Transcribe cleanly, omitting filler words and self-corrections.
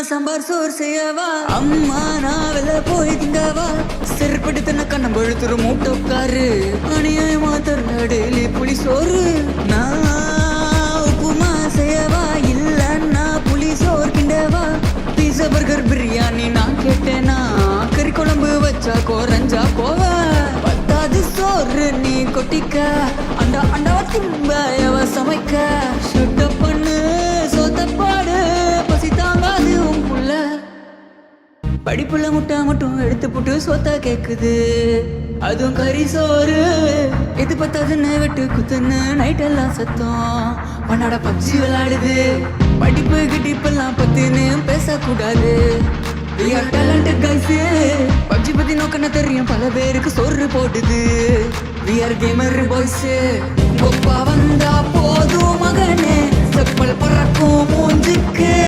சாம்பார் சோறு செய்யவா அம்மா நான் வெளில போய் திங்கவா செருப்படுத்தின கண்ணம் பழுத்துரு மூட்டை உட்காரு அநியாயமா தருண டெய்லி புளி சோறு நான் உப்புமா செய்யவா இல்லன்னா புளி சோறு கிண்டவா பீஸா பர்கர் பிரியாணி நான் கேட்டேனா கறி குழம்பு வச்சா குறைஞ்சா போவ பத்தாது சோறு நீ கொட்டிக்க அண்டா அண்டாவா திம்ப சமைக்க சுட்ட பண்ணு சோத்தப்பாடு பசி தாங்காது உன் புள்ள படிப்புள்ள முட்டை மட்டும் எடுத்து போட்டு சோத்தா கேக்குது அதுவும் கறி சோறு எது பத்தாதுன்னு வெட்டு குத்துன்னு நைட் எல்லாம் சத்தம் பண்ணாட பப்ஜி விளையாடுது படிப்பு கிட்டிப்பெல்லாம் பத்தின்னு பேசக்கூடாது We are talented guys PUBG பத்தி நோக்கன தெரியும் பல பேருக்கு சோறு போடுது We are gamer boys Koppa வந்தா போதும் மகனே செப்பல் பறக்கும் மூஞ்சுக்கு